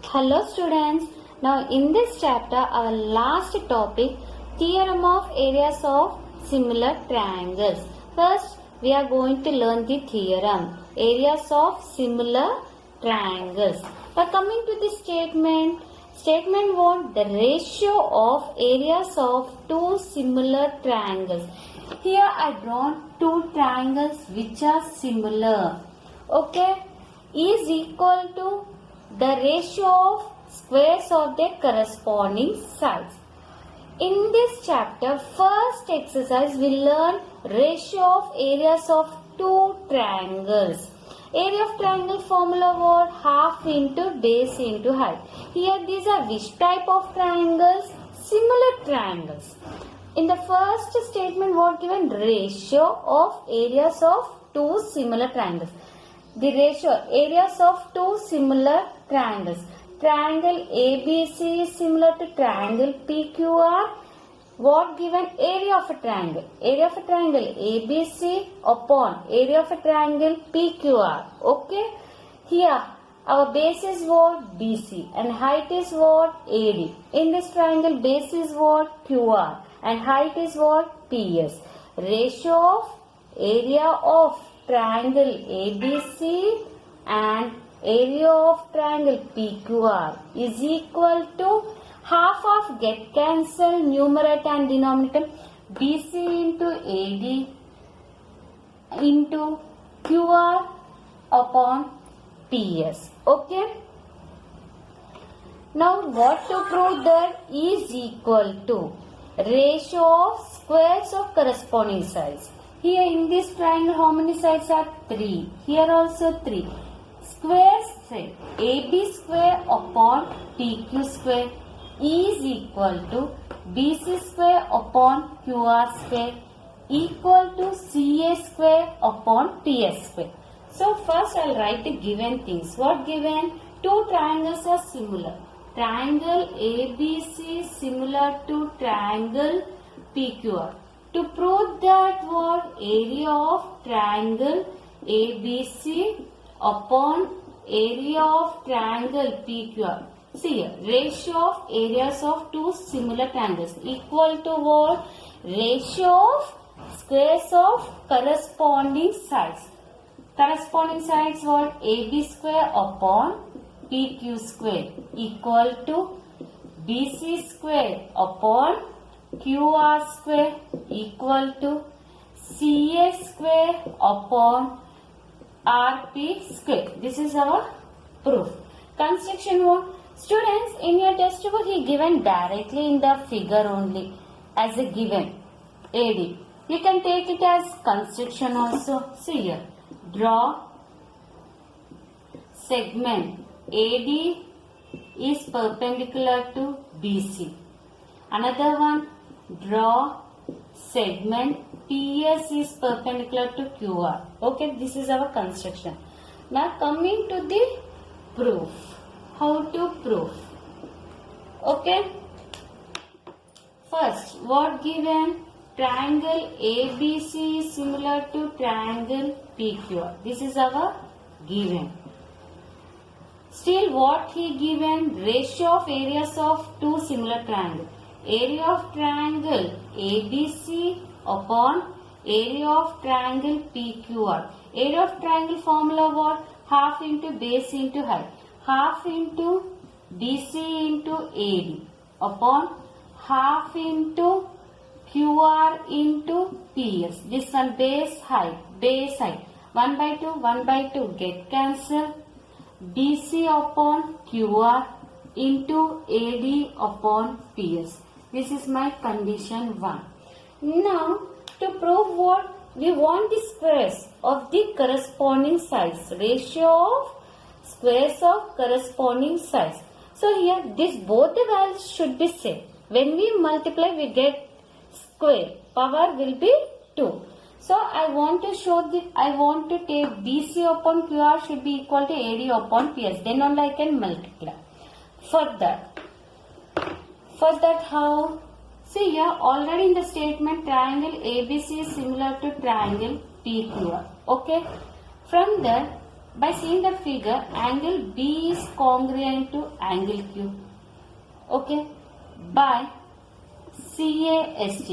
Hello students. Now in this chapter our last topic, theorem of areas of similar triangles. First we are going to learn the theorem areas of similar triangles. By coming to the statement 1, the ratio of areas of two similar triangles. Here I drawn two triangles which are similar. Okay, is equal to the ratio of squares of their corresponding sides. In this chapter, first exercise we learn ratio of areas of two triangles. Area of triangle formula was half into base into height. Here these are which type of triangles? Similar triangles. In the first statement what given? Ratio of areas of two similar triangles. The ratio areas of two similar triangles. Triangle ABC is similar to triangle PQR. What given? Area of a triangle. Area of a triangle ABC upon area of a triangle PQR. Okay. Here our base is what? BC and height is what? AD. In this triangle base is what? QR and height is what? PS. Ratio of area of triangle ABC and area of triangle PQR is equal to half of get cancel numerator and denominator BC into AD into QR upon PS. Okay. Now what to prove that is equal to ratio of squares of corresponding sides. Here in this triangle how many sides are? 3. Here also 3. Square say AB square upon PQ square is equal to BC square upon QR square equal to CA square upon PS square. So first I will write the given things. What given? Two triangles are similar. Triangle ABC is similar to triangle PQR. To prove that what? Area of triangle ABC upon area of triangle PQR. See here, ratio of areas of two similar triangles equal to what? Ratio of squares of corresponding sides. Corresponding sides what? AB square upon PQ square equal to BC square upon QR square equal to CA square upon RP square. This is our proof. Construction one. Students, in your textbook he given directly in the figure only as a given AD. You can take it as construction also. See here. Draw segment AD is perpendicular to BC. Another one. Draw segment PS is perpendicular to QR. Okay, this is our construction. Now coming to the proof. How to prove? Okay. First, what given? Triangle ABC is similar to triangle PQR. This is our given. Still what he given? Ratio of areas of two similar triangles. Area of triangle ABC upon area of triangle PQR. Area of triangle formula what? Half into base into height. Half into BC into AD upon half into QR into PS. This one base height. 1 by 2 get cancel. BC upon QR into AD upon PS. This is my condition 1. Now to prove what? We want the squares of the corresponding sides. Ratio of squares of corresponding sides. So here this both the values should be same. When we multiply we get square. Power will be 2. So I want to take BC upon QR should be equal to AD upon PS. Then only I can multiply. For that how? See here already in the statement triangle ABC is similar to triangle PQR. Okay. From there By seeing the figure, angle B is congruent to angle Q. Okay. By CAST,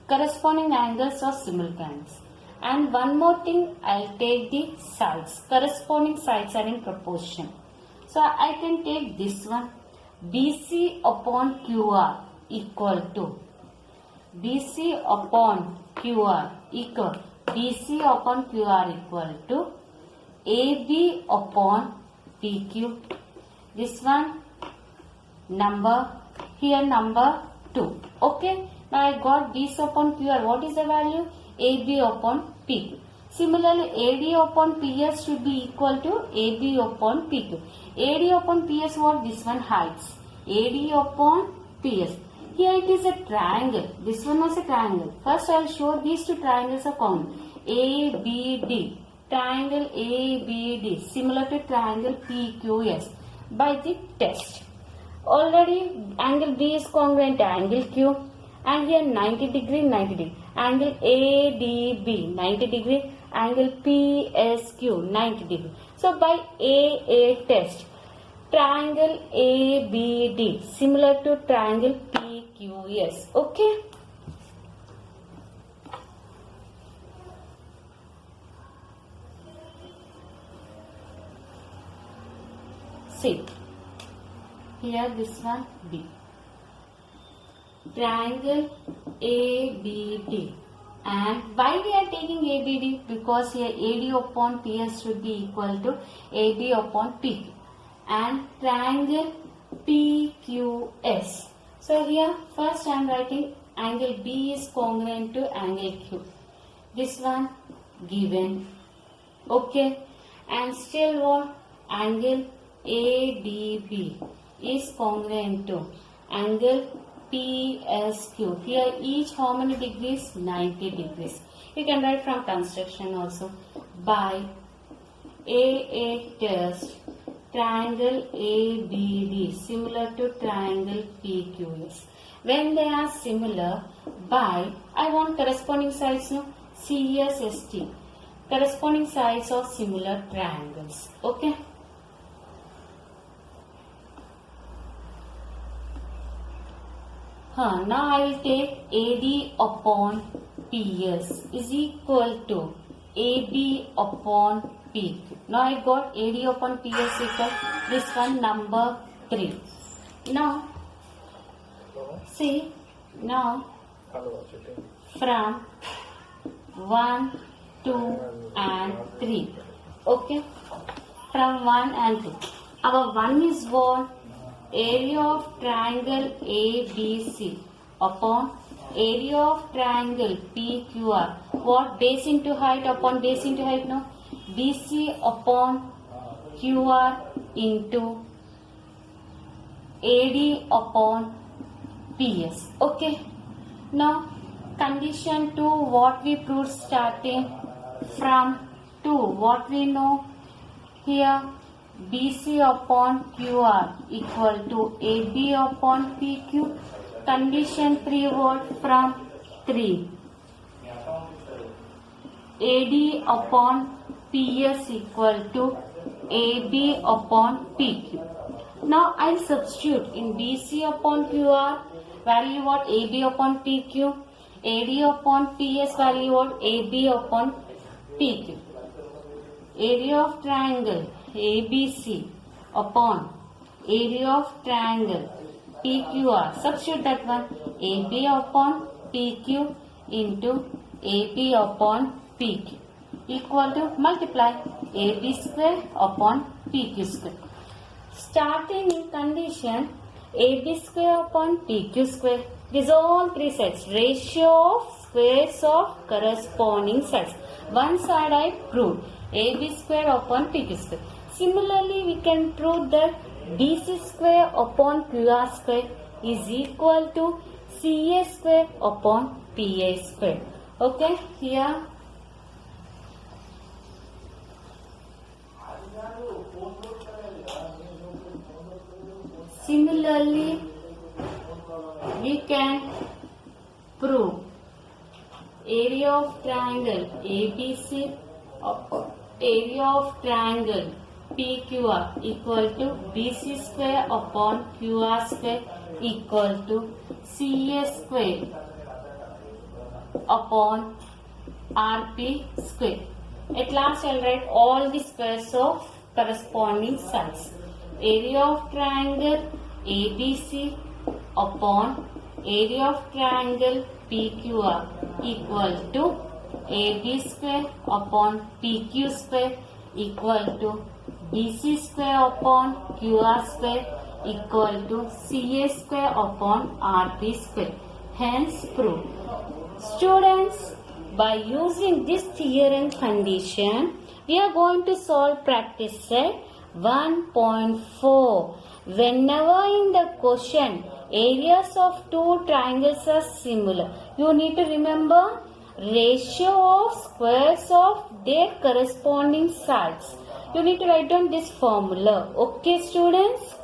corresponding angles are simultaneous. And one more thing, I'll take the sides. Corresponding sides are in proportion. So I can take this one. BC upon QR equal to BC upon QR equal to AB upon PQ. This one number, here number 2. Okay. Now I got BC upon QR. What is the value? AB upon PQ. Similarly, AD upon PS should be equal to AB upon PQ. AD upon PS, what? This one heights. AD upon PS. Here it is a triangle. This one was a triangle. First I will show these two triangles are common. ABD. Triangle ABD. Similar to triangle PQS. By the test. Already angle B is congruent to angle Q. And here 90 degree, 90 degree. Angle ADB 90 degree. Angle PSQ 90 degree. So by AA test, triangle ABD similar to triangle PQS. Okay. See, here this one B. Triangle ABD. And why we are taking ABD? Because here AD upon PS should be equal to AB upon PQ. And triangle PQS. So here first I am writing angle B is congruent to angle Q. This one given. Okay. And still what? Angle ADB is congruent to angle PSQ. Here each how many degrees? 90 degrees. You can write from construction also. By AA test, triangle ABD similar to triangle PQS. When they are similar, by, I want corresponding sides, no? CSST. Corresponding sides of similar triangles. Okay. Now I will take AD upon PS is equal to AB upon PQ. Now I got AD upon PS equal this one number 3. Now see, now from 1, 2 and 3. Okay. From 1 and 2. Our 1 is what? Area of triangle ABC upon area of triangle PQR. What? Base into height upon base into height, no? BC upon QR into AD upon PS. Okay. Now condition 2, what we proved starting from 2, what we know here, BC upon QR equal to AB upon PQ. Condition 3, what? From 3, AD upon PS equal to AB upon PQ. Now I will substitute in BC upon QR value what? AB upon PQ. AD upon PS value what? AB upon PQ. Area of triangle ABC upon area of triangle PQR. Substitute that one. AB upon PQ into AB upon PQ equal to multiply AB square upon PQ square. Starting in condition AB square upon PQ square. These all three sides. Ratio of squares of corresponding sides. One side I proved. AB square upon PQ square. Similarly, we can prove that BC square upon QR square is equal to CA square upon PA square. Okay, here similarly we can prove area of triangle ABC area of triangle PQR equal to BC square upon QR square equal to CA square upon RP square. At last I will write all the squares of corresponding sides. Area of triangle ABC upon area of triangle PQR equal to AB square upon PQ square equal to BC square upon QR square equal to CA square upon RP square. Hence proved. Students, by using this theorem condition, we are going to solve practice set 1.4. Whenever in the question areas of two triangles are similar, you need to remember ratio of squares of their corresponding sides. You need to write down this formula. Okay, students?